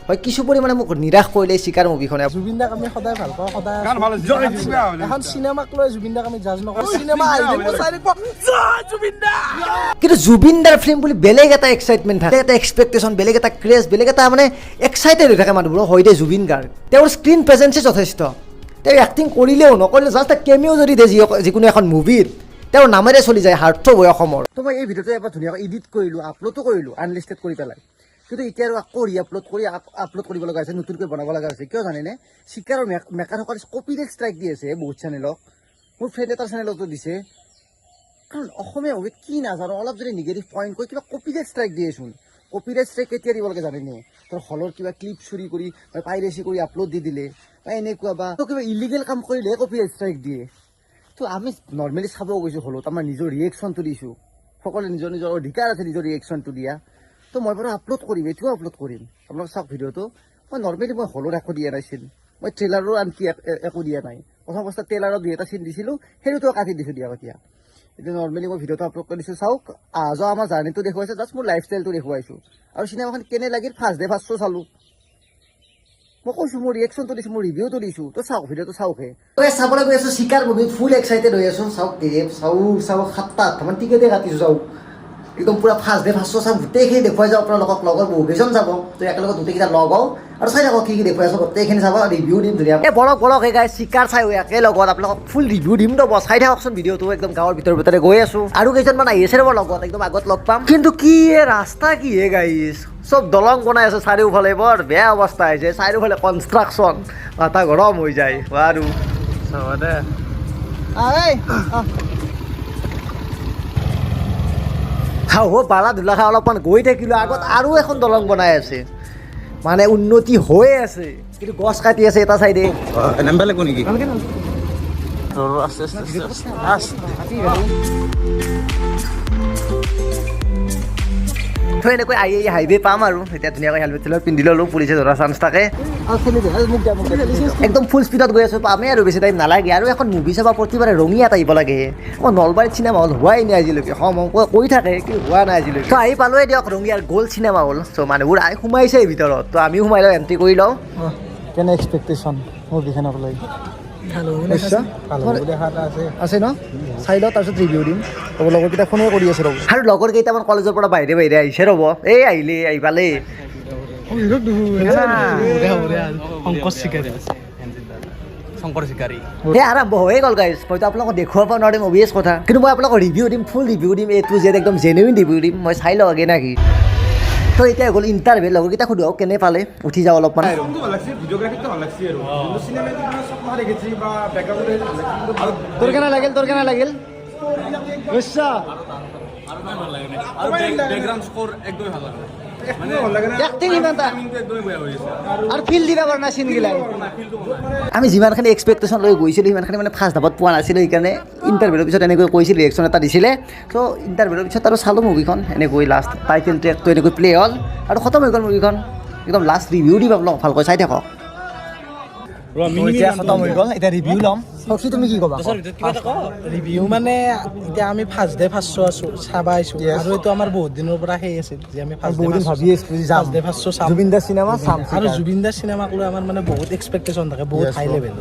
হয় কিছু পৰিমাণে মোক নিৰাশ কৰিলে চিকাৰ মুভিখনে। জুবিন দাক আমি সদায় ভাল পাওঁ, সদায় এখন চিনেমাক লৈ জুবিন দাক আমি জাজ নকৰোঁ। চিনেমা কিন্তু জুবিন দাৰ ফিল্ম বুলি বেলেগ এটা এক্সাইটমেণ্ট থাকে, এটা এক্সপেক্টেশ্যন, বেলেগ এটা ক্ৰেজ, বেলেগ এটা মানে এক্সাইটেড হৈ থাকে মানুহবোৰ। হয় দে জুবিন গাৰ্গ, তেওঁৰ স্ক্ৰীণ প্ৰেজেঞ্চে যথেষ্ট। তেওঁ এক্টিং কৰিলেও নকৰিলেও জাষ্ট কেমিঅ' যদি দিয়ে যিকোনো এখন মুভিত তেওঁৰ নামেৰে চলি যায় হাৰ্থ বয় অসমৰ। তো মই এই ভিডিঅ'টো এবাৰ ধুনীয়াকৈ এডিট কৰিলোঁ, আপলোডো কৰিলোঁ আনলিষ্টেড কৰি পেলাই। কিন্তু এতিয়া আৰু আকৌ আপলোড কৰিব লগা হৈছে, নতুনকৈ বনাব লগা হৈছে। কিয় জানেনে? চিকাৰৰ মেকাৰসকলে কপিৰাইট ষ্ট্ৰাইক দি আছে বহুত চেনেলক। মোৰ ফ্ৰেণ্ড এটাৰ চেনেলতো দিছে। কাৰণ অসমীয়া মুভিত কি নাজানো অলপ যদি নিগেটিভ পইণ্ট কৈ কিবা কপিৰাইট ষ্ট্ৰাইক দিয়েচোন। কপিৰাইট ষ্ট্ৰাইক কেতিয়া দিব লাগে জানেনে? তোৰ হলৰ কিবা ক্লিপ চুৰি কৰি বা পাইৰেচি কৰি আপলোড দি দিলে বা এনেকুৱা বা কিবা ইলিগেল কাম কৰিলেহে কপিৰাইট ষ্ট্ৰাইক দিয়ে। তো আমি নৰ্মেলি চাব গৈছোঁ হলত, আমাৰ নিজৰ ৰিয়েকশ্যনটো দিছোঁ। সকলোৱে নিজৰ নিজৰ অধিকাৰ আছে নিজৰ ৰিয়েকশ্যনটো দিয়া। তো মই বাৰু আপলোড কৰিম, এইটোও আপলোড কৰিম। আপোনালোকে চাওক ভিডিঅ'টো। মই নৰ্মেলি মই হলত একো দিয়া নাছিল, মই ট্ৰেইলাৰো আনকি একো দিয়া নাই। প্ৰথম অৱস্থাত ট্ৰেইলাৰত 2-এটা চিন দিছিলোঁ, সেইটোতো কাটি দিছোঁ দিয়া এতিয়া। এতিয়া নৰ্মেলি মই ভিডিঅ'টো আপলোড কৰি দিছোঁ। চাওক যোৱা আমাৰ জাৰ্ণিটো দেখুৱাইছোঁ, জাষ্ট মোৰ লাইফষ্টাইলটো দেখুৱাইছোঁ। আৰু চিনেমাখন কেনে লাগিল ফাৰ্ষ্ট ডে ফাৰ্ষ্ট শ্ব' চালোঁ। মই কৈছোঁ মোৰ ৰিয়েকশ্যনটো দিছোঁ, মোৰ ৰিভিউটো দিছোঁ। তো চাওক ভিডিঅ'টো চাওকহে। চাবলৈ গৈ আছোঁ চিকাৰ মুভি, ফুল এক্সাইটেড হৈ আছোঁ। চাওক চাওক 7-8মান টিকেটে কাটিছোঁ। চাওক একদম পুৰা ফাৰ্ষ্ট ডে ফাৰ্ষ্ট শ্ব' চাওক, গোটেইখিনি দেখুৱাই যাওঁ আপোনালোকক। লগৰ বহুকেইজন যাব, তো একেলগে গোটেইকেইটা লগ হওঁ আৰু চাই থাকক কি দেখুৱাই আছোঁ। গোটেইখিনি চাব, ৰিভিউ দিম ধুনীয়া। বৰক এই গাই চিকাৰ চাই একেলগত আপোনালোকক ফুল ৰিভিউ দিম। তো চাই থাককচোন ভিডিঅ'টো। একদম গাঁৱৰ ভিতৰে গৈ আছোঁ, আৰু কেইজনমান আহি আছে ৰ'ব লগত, একদম আগত লগ পাম। কিন্তু কি ৰাস্তা কি হে গাইছ, চব দলং বনাই আছে চাৰিওফালে, বৰ বেয়া অৱস্থা হৈছে চাৰিওফালে কনষ্ট্ৰাকশ্যন, মাথা গৰম হৈ যায় আৰু পালা ধূলা খাই অলপমান গৈ থাকিলোঁ আগত, আৰু এখন দলং বনাই আছে, মানে উন্নতি হৈ আছে, কিন্তু গছ কাটি আছে এটা চাইডে। এনেকৈ আহি হাইৱে পাম আৰু এতিয়া ধুনীয়াকৈ হেলমেট পিন্ধি ল'লোঁ, পুলিচে ধৰা চান্স থাকে। একদম ফুল স্পীডত গৈ আছোঁ, পামেই আৰু বেছি টাইম নালাগে। আৰু এখন মুভি চাব প্ৰতিবাৰে ৰঙিয়াত আহিব লাগে। মই নলবাৰীত চিনেমা হল হোৱাই নাই আজিলৈকে, কৈ থাকে কিন্তু হোৱা নাই আজিলৈকে। তো আহি পালোঁৱে দিয়ক ৰঙিয়াৰ গ'ল্ড চিনেমা হল। চ' মানুহবোৰ আহি সোমাইছে ভিতৰত, তো আমিও সোমাই লওঁ, এণ্ট্ৰি কৰি লওঁ। কেনে এক্সপেক্টেশ্যন মুভিখনক লৈ? আছে ন, চাই লওঁ তাৰপিছত ৰিভিউ দিম। লগৰকেইটা ফোনে কৰি আছে ৰ'ব, আৰু লগৰ কেইটামান কলেজৰ পৰা বাহিৰে আহিছে ৰ'ব। এই আহিলে আহি পালে আৰম্ভ হৈয়ে গ'ল গাইজ। মইতো আপোনালোকক দেখুৱাব নোৱাৰিম অভিয়াছ কথা, কিন্তু মই আপোনালোকক ৰিভিউ দিম, ফুল ৰিভিউ দিম, A to Z একদম জেনুইন ৰিভিউ দিম। মই চাই লওঁ আগে নাকি। তো এতিয়া গ'ল ইণ্টাৰভিউ, লগৰকেইটা সুধো কেনে পালে, উঠি যাওঁ অলপমান। তোৰ কেনে লাগিল? আমি যিমানখিনি এক্সপেক্টেশ্যন লৈ গৈছিলোঁ সিমানখিনি মানে ফাৰ্ষ্ট হাফত পোৱা নাছিলোঁ, সেইকাৰণে ইণ্টাৰভিউৰ পিছত এনেকৈ কৈছিল, ৰিয়েকশ্যন এটা দিছিলে। ত' ইণ্টাৰভিউৰ পিছত আৰু চালোঁ মুভিখন, এনেকৈ লাষ্ট টাইটেল ট্ৰেকটো এনেকৈ প্লে হ'ল আৰু খতম হৈ গ'ল মুভিখন। একদম লাষ্ট ৰিভিউ দিম আপোনালোক, ভালকৈ চাই থাকক। এতিয়া খতম হৈ গ'ল, এতিয়া ৰিভিউ ল'ম। তুমি কি ক'বা? ৰিভিউ মানে এতিয়া আমি ফাৰ্ষ্ট ডে ফাৰ্ষ্ট শ্ব' চাব আহিছোঁ, আৰু এইটো আমাৰ বহুত দিনৰ পৰা সেই আছিল যে আমি বহুত দিন ভাবি আছোঁ ফাৰ্ষ্ট ডে ফাৰ্ষ্ট শ্ব' চাম, জুবিন দাৰ চিনেমা চাম। আৰু জুবিন দাৰ চিনেমাক লৈ আমাৰ মানে বহুত এক্সপেক্টেশ্যন থাকে, বহুত হাই লেভেল।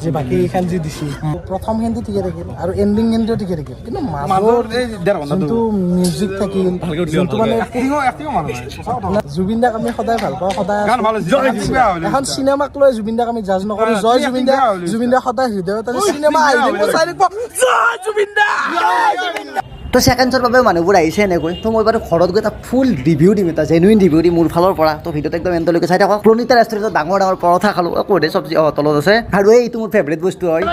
যে বাকীকেইখন যি দিছোঁ, প্ৰথম খেনটো ঠিকে থাকিল আৰু এণ্ডিং খেনটো ঠিকে থাকিল, কিন্তু মাজৰ যোনটো মিউজিক থাকিল, যোনটো মানে জুবিন দাক আমি সদায় ভাল পাওঁ, সদায় এখন চিনেমাক লৈ জুবিন দাক আমি জাজ নকৰোঁ। জয় জুবিন দা, জুবিন দা সদায় হৃদয়ত চিনেমা তো ছেকেণ্ডছৰ বাবে মানুহবোৰ আহিছে এনেকৈ। তো মই বাৰু ঘৰত গৈ এটা ফুল ৰিভিউ দিম, এটা জেনুইন ৰিভিউ দিম মোৰ ফালৰ পৰা। তো ভিডিঅ'টো একদম এণ্ডলৈকে চাই থাকক। প্ৰণীতা ৰেষ্টুৰেণ্টত ডাঙৰ পৰঠা খালোঁ, ক'ৰডে চব্জি তলত আছে, আৰু এইটো মোৰ ফেভৰেট বস্তু হয়।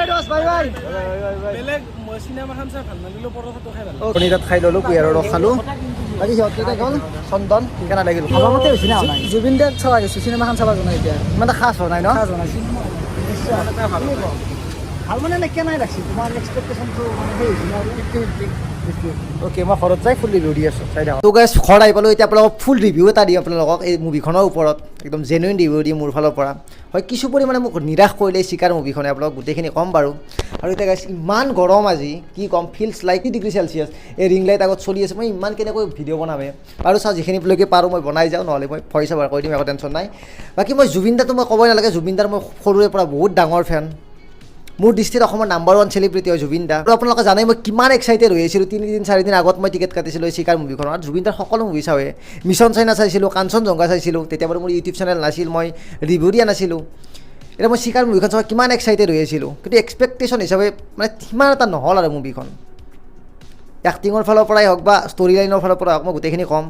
প্ৰণীতাত খাই ল'লোঁ, কুঁহিয়াৰৰ ৰস খালোঁ। বাকী সিহঁতকেইটা গ'ল চন্দন, কেনে লাগিল? সময়মতে হৈছে না? জুবিন দাক চাব গৈছোঁ, চিনেমাখন চাব যোৱা নাই, এতিয়া ইমান এটা খাছ হোৱা নাই ন? ভাল মানে কেনে লাগছিল তোমাৰ এক্সপেক্টেশ্যনটো? মানে সেই হৈছিল অ'কে মই ঘৰত যাই ফুল ৰিভিউ দি আছোঁ চাই থাকক তো গাইছ ঘৰত আহি পালোঁ এতিয়া আপোনালোকক ফুল ৰিভিউ এটা দিম আপোনালোকক এই মুভিখনৰ ওপৰত একদম জেনুইন ৰিভিউ দিম মোৰ ফালৰ পৰা হয় কিছু পৰিমাণে মোক নিৰাশ কৰিলে এই চিকাৰ মুভিখনে আপোনালোকক গোটেইখিনি ক'ম বাৰু আৰু এতিয়া গাইছ ইমান গৰম আজি কি ক'ম ফিল্ডছ লাইক 30 ডিগ্ৰী চেলচিয়াছ এই ৰিং লাইট আগত চলি আছে মই ইমান কেনেকৈ ভিডিঅ' বনামে আৰু চাওঁ যিখিনিলৈকে পাৰোঁ মই বনাই যাওঁ নহ'লে মই ভইচ অভাৰ কৰি দিম একো টেনশ্যন নাই বাকী মই জুবিন দাটো মই ক'বই নালাগে জুবিন দাৰ মই সৰুৰে পৰা বহুত ডাঙৰ ফেন মোৰ দৃষ্টিত অসমৰ নাম্বাৰ 1 চেলিব্ৰিটি হয় জুবিন দা আৰু আপোনালোকে জানে মই কিমান এক্সাইটেড হৈ আছিলোঁ 3 দিন 4 দিন আগত মই টিকেট কাটিছিলোঁ এই চিকাৰ মুভিখনৰ আৰু জুবিন দাৰ সকলো মুভি চাওঁৱে মিছন চাইনা চাইছিলোঁ কাঞ্চনজংঘা চাইছিলোঁ তেতিয়া বাৰু মোৰ ইউটিউব চেনেল নাছিল মই ৰিভিউ দিয়া নাছিলোঁ এতিয়া মই চিকাৰ মুভিখন চাই কিমান এক্সাইটেড হৈ আছিলোঁ কিন্তু এক্সপেক্টেশ্যন হিচাপে মানে সিমান এটা নহ'ল আৰু মুভিখন এক্টিঙৰ ফালৰ পৰাই হওক বা ষ্টৰি লাইনৰ ফালৰ পৰা হওক মই গোটেইখিনি ক'ম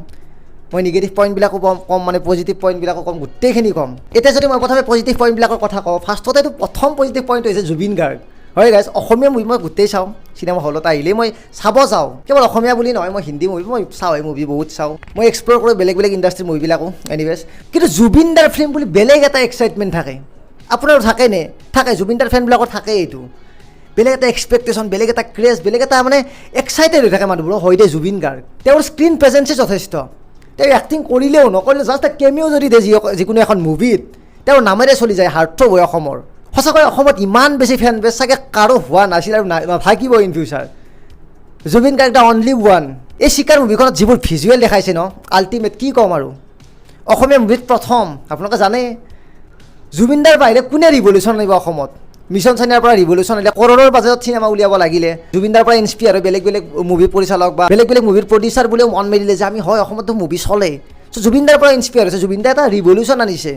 মই নিগেটিভ পইণ্টবিলাকো কম মানে পজিটিভ পইণ্টবিলাকো কম গোটেইখিনি কম এতিয়া যদি মই প্ৰথমে পজিটিভ পইণ্টবিলাকৰ কথা কওঁ ফাৰ্ষ্টতেতো প্ৰথম পজিটিভ পইণ্ট হৈছে জুবিন গাৰ্গ হয় গাইজ অসমীয়া মুভি মই গোটেই চাওঁ চিনেমা হলত আহিলেই মই চাব যাওঁ কেৱল অসমীয়া বুলি নহয় মই হিন্দী মুভি মই চাওঁ এই মুভি বহুত চাওঁ মই এক্সপ্ল'ৰ কৰোঁ বেলেগ বেলেগ ইণ্ডাষ্ট্ৰীৰ মুভিবিলাকো এনিৱেজ কিন্তু জুবিন দাৰ ফিল্ম বুলি বেলেগ এটা এক্সাইটমেণ্ট থাকে আপোনাৰো থাকেনে থাকে জুবিন দাৰ ফেনবিলাকৰ থাকেই এইটো বেলেগ এটা এক্সপেক্টেশ্যন বেলেগ এটা ক্ৰেজ বেলেগ এটা মানে এক্সাইটেড হৈ থাকে মানুহবোৰ হয় দে জুবিন গাৰ্গ তেওঁৰ স্ক্ৰীণ প্ৰেজেঞ্চে যথেষ্ট তেওঁ এক্টিং কৰিলেও নকৰিলেও জাষ্ট কেমিও যদি দিয়ে যিকোনো এখন মুভিত তেওঁৰ নামেৰে চলি যায় হাৰ্টথ্ৰব হয় অসমৰ সঁচাকৈ অসমত ইমান বেছি ফেন বেছ চাগে কাৰো হোৱা নাছিল আৰু নাথাকিব in future Zubeen Garg the only one এই চিকাৰ মুভিখনত যিবোৰ ভিজুৱেল দেখাইছে ন আল্টিমেট কি ক'ম আৰু অসমীয়া মুভিত প্ৰথম আপোনালোকে জানে জুবিন দাৰ বাহিৰে কোনে ৰিভলিউশ্যন আনিব অসমত মিছন চাইনাৰ পৰা ৰিভলিউশ্যন আনিলে কৰোৰৰ বাজেটত চিনেমা উলিয়াব লাগিলে জুবিন দাৰ পৰা ইনস্পায়াৰ হৈ বেলেগ বেলেগ মুভি পৰিচালক বা বেলেগ বেলেগ মুভিৰ প্ৰডিউচাৰ বুলিও মন মেলিলে যে আমি হয় অসমতো মুভি চলে চ' জুবিন দাৰ পৰা ইনস্পায়াৰ হৈছে জুবিন দাই এটা ৰিভলিউশ্যন আনিছে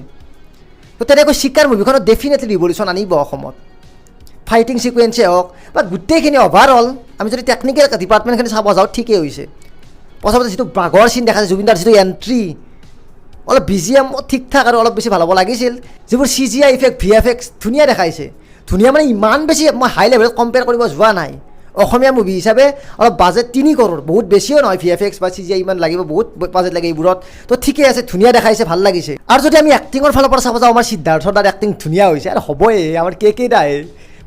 তো তেনেকৈ চিকাৰ মুভিখনত ডেফিনেটলি ৰিভলিউশ্যন আনিব অসমত ফাইটিং ছিকুৱেঞ্চে হওক বা গোটেইখিনি অভাৰঅল আমি যদি টেকনিকেল ডিপাৰ্টমেণ্টখিনি চাব যাওঁ ঠিকেই হৈছে প্ৰথমতে যিটো বাঘৰ চিন দেখাইছে জুবিন দাৰ যিটো এণ্ট্ৰি অলপ BGM ঠিক ঠাক আৰু অলপ বেছি ভাল হ'ব লাগিছিল যিবোৰ CGI ইফেক্ট VFX ধুনীয়া দেখাইছে ধুনীয়া মানে ইমান বেছি মই হাই লেভেলত কম্পেয়াৰ কৰিব যোৱা নাই অসমীয়া মুভি হিচাপে অলপ বাজেট 3 কৰোৰ বহুত বেছিও নহয় VFX বা CGI ইমান লাগিব বহুত বাজেট লাগে এইবোৰত তো ঠিকেই আছে ধুনীয়া দেখাইছে ভাল লাগিছে আৰু যদি আমি এক্টিঙৰ ফালৰ পৰা চাব যাওঁ আমাৰ সিদ্ধাৰ্থ দাৰ এক্টিং ধুনীয়া হৈছে আৰু হ'বই আমাৰ কে দাই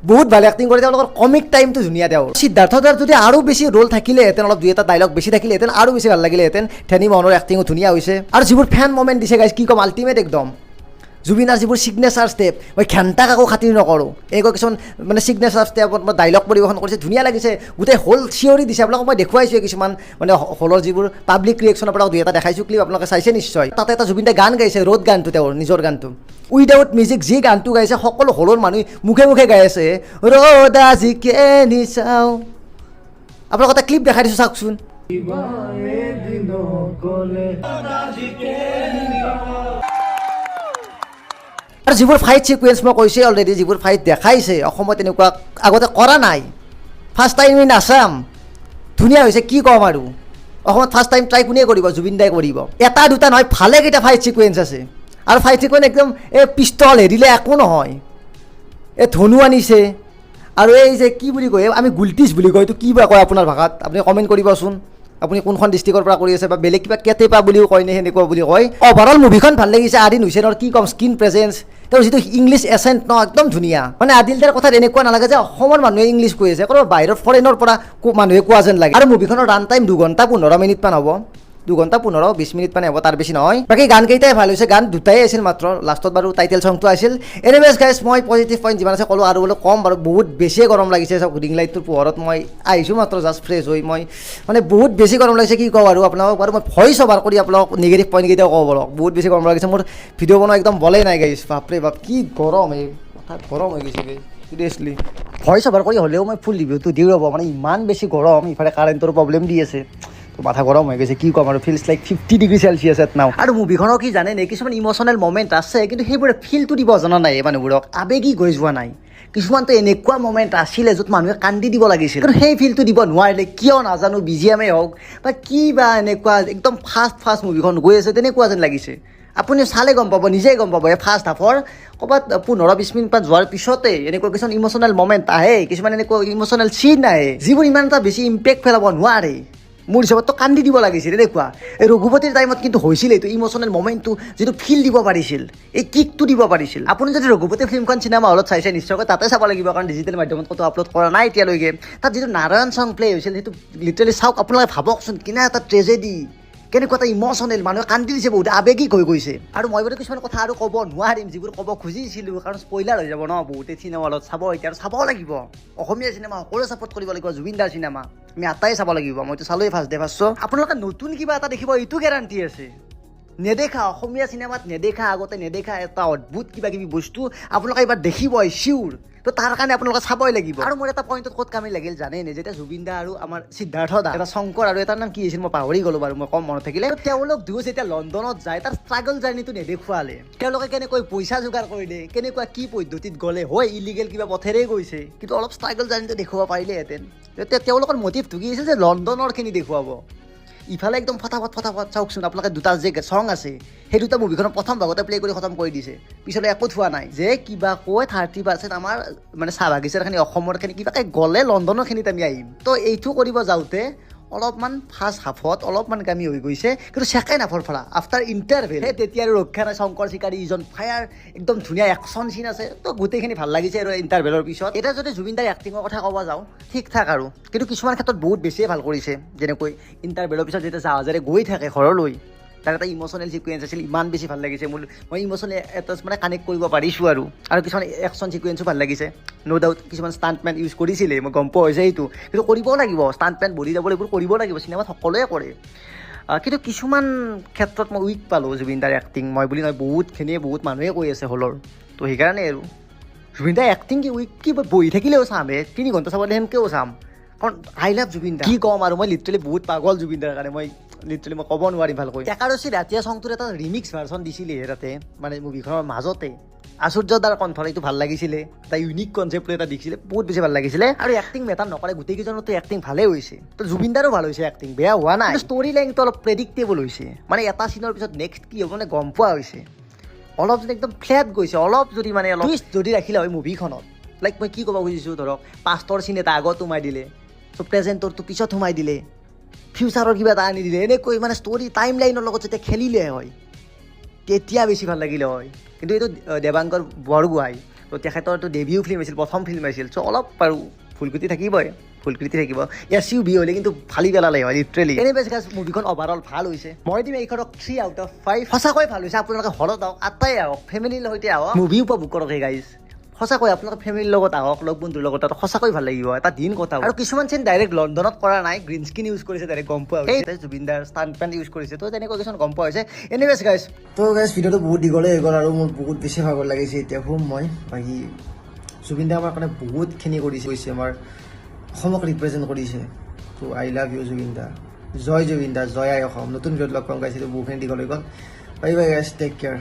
বহুত ভাল এক্টিং কৰে তেওঁলোকৰ কমিক টাইমটো ধুনীয়া তেওঁৰ সিদ্ধাৰ্থ দাৰ যদি আৰু বেছি ৰোল থাকিলেহেঁতেন অলপ 2 এটা ডাইলগ বেছি থাকিলেহেঁতেন আৰু বেছি ভাল লাগিলেহেঁতেন ঠেনি মহনৰ এক্টিঙো ধুনীয়া হৈছে আৰু যিবোৰ ফেন মমেণ্ট দিছে গাইজ কি ক'ম আল্টিমেট একদম জুবিনাৰ যিবোৰ ছিগনেচাৰ ষ্টেপ মই ঘেণ্টাক আকৌ খাতিৰ নকৰোঁ এনেকুৱা কিছুমান মানে ছিগনেচাৰ ষ্টেপত মই ডাইলগ পৰিৱেশন কৰিছে ধুনীয়া লাগিছে গোটেই হল চিঞৰি দিছে আপোনালোকক মই দেখুৱাইছোঁ কিছুমান মানে হলৰ যিবোৰ পাব্লিক ৰিয়েকশ্যনৰ পৰা 2 এটা দেখাইছোঁ ক্লিপ আপোনালোকে চাইছে নিশ্চয় তাতে এটা জুবিন দাই গান গাইছে ৰ'দ গানটো তেওঁৰ নিজৰ গানটো উইদাউট মিউজিক যি গানটো গাইছে সকলো হলৰ মানুহ মুখে মুখে গাই আছে ৰ'দ আজিকে নিচাওঁ আপোনালোকক এটা ক্লিপ দেখাই দিছোঁ চাওকচোন আৰু যিবোৰ ফাইট ছিকুৱেঞ্চ মই কৈছোঁ অলৰেডি যিবোৰ ফাইট দেখাইছে অসমত তেনেকুৱা আগতে কৰা নাই ফাৰ্ষ্ট টাইম ইন আছাম ধুনীয়া হৈছে কি ক'ম আৰু অসমত ফাৰ্ষ্ট টাইম ট্ৰাই কোনে কৰিব জুবিন দাই কৰিব এটা দুটা নহয় ভালেকেইটা ফাইট ছিকুৱেঞ্চ আছে আৰু ফাইট ছিকুৱেঞ্চ একদম এই পিষ্টল হেৰিলে একো নহয় এই ধনু আনিছে আৰু এই যে কি বুলি কয় আমি গুলটিছ বুলি কয় এইটো কি বা কয় আপোনাৰ ভাষাত আপুনি কমেণ্ট কৰিবচোন আপুনি কোনখন ডিষ্ট্ৰিক্টৰ পৰা কৰি আছে বা বেলেগ কিবা কেটেপা বুলিও কয় নে সেনেকুৱা বুলি কয় অভাৰঅল মুভিখন ভাল লাগিছে আদিল হুছেইনৰ কি ক'ম স্ক্ৰীণ প্ৰেজেঞ্চ তেওঁৰ যিটো ইংলিছ এচেণ্ট ন একদম ধুনীয়া মানে আদিল দাৰ কথাত এনেকুৱা নালাগে যে অসমৰ মানুহে ইংলিছ কৈ আছে ক'ৰবাত বাহিৰৰ ফৰেনৰ পৰা মানুহে কোৱা যেন লাগে আৰু মুভিখনৰ ৰান টাইম 2 ঘণ্টা 15 মিনিটমান হ'ব 2 ঘণ্টা 15-20 মিনিট মানে হ'ব তাৰ বেছি নহয় বাকী গানকেইটাই ভাল হৈছে গান দুটাই আছিল মাত্ৰ লাষ্টত বাৰু টাইটেল ছংটো আছিল এনিৱেজ গাইজ মই পজিটিভ পইণ্ট যিমান আছে ক'লোঁ আৰু বোলো কম বাৰু বহুত বেছিয়ে গৰম লাগিছে চাওক ৰিং লাইটটোৰ পোহৰত মই আহিছোঁ মাত্ৰ জাষ্ট ফ্ৰেছ হৈ মই মানে বহুত বেছি গৰম লাগিছে কি কওঁ আৰু আপোনালোকক বাৰু মই ভইচ অভাৰ কৰি আপোনালোকক নিগেটিভ পইণ্টকেইটাও ক'ব বাৰু বহুত বেছি গৰম লাগিছে মোৰ ভিডিঅ' বনোৱা একদম বলেই নাই গাইজ বাপৰে বাপ কি গৰম এই হঠাৎ গৰম হৈ গৈছে গাইজ চিৰিয়াছলি ভইচ অভাৰ কৰি হ'লেও মই ফুল ৰিভিউটো দিওঁ ৰ'ব মানে ইমান বেছি গৰম ইফালে কাৰেণ্টৰ প্ৰব্লেম দি আছে মাথা গৰম হৈ গৈছে কি ক'ম আৰু feels like 50 degree celsius at now আৰু মুভিখনৰ কি জানে নে কিছুমান ইম'চনেল মমেণ্ট আছে কিন্তু সেইবোৰে ফিলটো দিব জনা নাই এই মানুহবোৰক আবেগি গৈ যোৱা নাই কিছুমানতো এনেকুৱা মমেণ্ট আছিলে য'ত মানুহে কান্দি দিব লাগিছিল কিন্তু সেই ফিলটো দিব নোৱাৰিলে কিয় নাজানো BGMএ হওক বা কি বা এনেকুৱা একদম ফাষ্ট মুভিখন গৈ আছে তেনেকুৱা যেন লাগিছে আপুনি চালে গম পাব নিজেই গম পাব এই ফাৰ্ষ্ট হাফৰ ক'ৰবাত 15-20 মিনিটমান যোৱাৰ পিছতে এনেকুৱা কিছুমান ইম'চনেল মমেণ্ট আহে কিছুমান এনেকুৱা ইম'চনেল চিন আহে যিবোৰ ইমান এটা বেছি ইম্পেক্ট পেলাব নোৱাৰে মোৰ হিচাপততো কান্দি দিব লাগিছিল এনেকুৱা এই ৰঘুপতিৰ টাইমত কিন্তু হৈছিল এইটো ইম'চনেল মমেণ্টটো যিটো ফিল দিব পাৰিছিল এই কিকটো দিব পাৰিছিল আপুনি যদি ৰঘুপতি ফিল্মখন চিনেমা হলত চাইছে নিশ্চয়কৈ তাতে চাব লাগিব কাৰণ ডিজিটেল মাধ্যমত ক'তো আপলোড কৰা নাই এতিয়ালৈকে তাত যিটো নাৰায়ণ চং প্লে হৈছিল সেইটো লিটাৰেলি চাওক আপোনালোকে ভাবকচোন কিনা এটা ট্ৰেজেডি কেনেকুৱা এটা ইম'চনেল মানুহে কান্দি দিছে বহুত আৱেগিক হৈ গৈছে আৰু মই বাৰু কিছুমান কথা আৰু ক'ব নোৱাৰিম যিবোৰ ক'ব খুজিছিলোঁ কাৰণ স্পইলাৰ হৈ যাব ন বহুতে চিনেমা হলত চাব এতিয়া আৰু চাব লাগিব অসমীয়া চিনেমা সকলোৱে ছাপোৰ্ট কৰিব লাগিব জুবিন দাৰ চিনেমা আমি আটাই চাব লাগিব মইতো চালোৱেই ফাৰ্ষ্ট ডে ফাৰ্ষ্ট আপোনালোকে নতুন কিবা এটা দেখিব এইটো গেৰাণ্টি আছে নেদেখা অসমীয়া চিনেমাত নেদেখা আগতে নেদেখা এটা অদ্ভুত কিবা কিবি বস্তু আপোনালোকে এইবাৰ দেখিবই চিয়ৰ তো তাৰ কাৰণে আপোনালোকে চাবই লাগিব আৰু মোৰ এটা পইণ্টত ক'ত কামি লাগিল জানেই নে যেতিয়া জুবিন দা আৰু আমাৰ সিদ্ধাৰ্থ দা এটা শংকৰ আৰু এটাৰ নাম কি আছিল মই পাহৰি গ'লো বাৰু মই কম মনত থাকিলে তেওঁলোক দুয়ো যেতিয়া লণ্ডনত যায় তাৰ ষ্ট্ৰাগল জাৰ্ণিটো নেদেখুৱালে তেওঁলোকে কেনেকৈ পইচা যোগাৰ কৰিলে কেনেকুৱা কি পদ্ধতিত গ'লে হয় ইলিগেল কিবা পথেৰে গৈছে কিন্তু অলপ ষ্ট্ৰাগল জাৰ্ণিটো দেখুৱাব পাৰিলেহেঁতেন তেতিয়া তেওঁলোকৰ মটিভটো কি আছিল যে লণ্ডনৰখিনি দেখুৱাব ইফালে একদম ফটাফট চাওকচোন আপোনালোকে দুটা যে চং আছে সেই দুটা মুভিখনৰ প্ৰথম ভাগতে প্লে কৰি খতম কৰি দিছে পিছলৈ একো থোৱা নাই যে কিবা কৈ 30% আমাৰ মানে চাহ বাগিচাৰখিনি অসমৰখিনি কিবাকৈ গ'লে লণ্ডনৰখিনিত আমি আহিম তো এইটো কৰিব যাওঁতে অলপমান ফাৰ্ষ্ট হাফত অলপমান কামি হৈ গৈছে কিন্তু ছেকেণ্ড হাফৰ পৰা আফটাৰ ইণ্টাৰভেল সেই তেতিয়া আৰু ৰক্ষা নাই শংকৰ চিকাৰী ইজন ফায়াৰ একদম ধুনীয়া একশ্যন চিন আছে তো গোটেইখিনি ভাল লাগিছে আৰু ইণ্টাৰভেলৰ পিছত এতিয়া যদি জুবিন দাৰ এক্টিঙৰ কথা ক'ব যাওঁ ঠিক ঠাক আৰু কিন্তু কিছুমান ক্ষেত্ৰত বহুত বেছিয়ে ভাল কৰিছে যেনেকৈ ইণ্টাৰভেলৰ পিছত যেতিয়া জাহাজেৰে গৈ থাকে ঘৰলৈ তাৰ এটা ইম'চনেল ছিকুৱেঞ্চ আছিল ইমান বেছি ভাল লাগিছে মই ইম'চনেল এটা মানে কানেক্ট কৰিব পাৰিছোঁ আৰু কিছুমান একশ্যন ছিকুৱেঞ্চো ভাল লাগিছে ন' ডাউট কিছুমান ষ্টাণ্টমেন ইউজ কৰিছিলে মই গম পোৱা হৈছে এইটো কিন্তু কৰিবও লাগিব ষ্টাণ্টমেন বলি যাবলৈ এইবোৰ কৰিব লাগিব চিনেমাত সকলোৱে কৰে কিন্তু কিছুমান ক্ষেত্ৰত মই উইক পালোঁ জুবিন দাৰ এক্টিং মই বুলি নহয় বহুতখিনিয়ে বহুত মানুহে কৈ আছে হলৰ তো সেইকাৰণে আৰু জুবিন দাৰ এক্টিং কি উইক কি বহি থাকিলেও চাম 3 ঘণ্টা চাবলৈ সেনেকৈও চাম কাৰণ আই লাভ জুবিন দা কি ক'ম আৰু মই লিটাৰেলি বহুত পাগল জুবিন দাৰ কাৰণে মই ক'ব নোৱাৰিম ভালকৈ একাদশী ৰাতিয়া চংটোৰ এটা ৰিমিক্স ভাৰ্চন দিছিলে তাতে মানে মুভিখনৰ মাজতে আচুৰ্যদাৰ কণ্ঠৰ এইটো ভাল লাগিছিলে এটা ইউনিক কনচেপ্ট এটা দিছিলে বহুত বেছি ভাল লাগিছিলে আৰু এক্টিং মেটাৰ নকৰে গোটেইকেইজনতো এক্টিং ভালেই হৈছে তো জুবিন দাৰো ভাল হৈছে এক্টিং বেয়া হোৱা নাই ষ্টৰি লাইনটো অলপ প্ৰেডিক্টেবল হৈছে মানে এটা চিনৰ পিছত নেক্সট কি হ'ব মানে গম পোৱা হৈছে অলপ যদি একদম ফ্লেট গৈছে অলপ যদি মানে অলপ যদি ৰাখিলে হয় মুভিখনত লাইক মই কি ক'ব খুজিছোঁ ধৰক পাষ্টৰ চিন এটা আগত সোমাই দিলে চ' প্ৰেজেণ্টৰটো পিছত সোমাই দিলে ফিউচাৰৰ কিবা এটা আনি দিলে এনেকৈ মানে ষ্টৰি টাইম লাইনৰ লগত যেতিয়া খেলিলে হয় তেতিয়া বেছি ভাল লাগিলে হয় কিন্তু এইটো দেৱাংকৰ বৰগোহাঁই তো তেখেতৰতো ডেবিউ ফিল্ম আছিল প্ৰথম ফিল্ম আছিল চ' অলপ বাৰু ফুলকুটি থাকিবই ফুলকৃতি থাকিব SUV হ'লে কিন্তু ফালি পেলালে হয় লিটাৰেলি এনিৱেজ গাইজ মুভিখন অভাৰঅল ভাল হৈছে মই দিম এইখনক 3 আউট অফ 5 সঁচাকৈ ভাল হৈছে আপোনালোকে হলত আহক আটাই আহক ফেমিলিৰ সৈতে আহক মুভি উপভোগ কৰক হে গাইজ সঁচাকৈ আপোনালোকে ফেমিলিৰ লগত আহক লগ বন্ধুৰ লগত তাত সঁচাকৈ ভাল লাগিব এটা দিন কথা আৰু কিছুমান চিন ডাইৰেক্ট লণ্ডনত কৰা নাই গ্ৰীণ স্ক্ৰীণ ইউজ কৰিছে ডাইৰেক্ট গম পোৱা হৈছে জুবিন দাৰ ষ্টাণ্টমেন ইউজ কৰিছে তো তেনেকুৱা কিছুমান গম পোৱা হৈছে এনিৱেজ গাইজ তো গাইজ ভিডিঅ'টো বহুত দীঘলে হৈ গ'ল আৰু মোৰ বহুত বেছি ভাগৰ লাগিছে এতিয়া শুম মই বাকী জুবিন দা আমাৰ কাৰণে বহুতখিনি কৰিছে আমাৰ অসমক ৰিপ্ৰেজেণ্ট কৰিছে তো I love you Zubeen da জয় আই অসম নতুন ভিডিঅ'ত লগ পাম গাইছিলোঁ বহুখিনি দীঘল হৈ গ'ল bye bye guys take care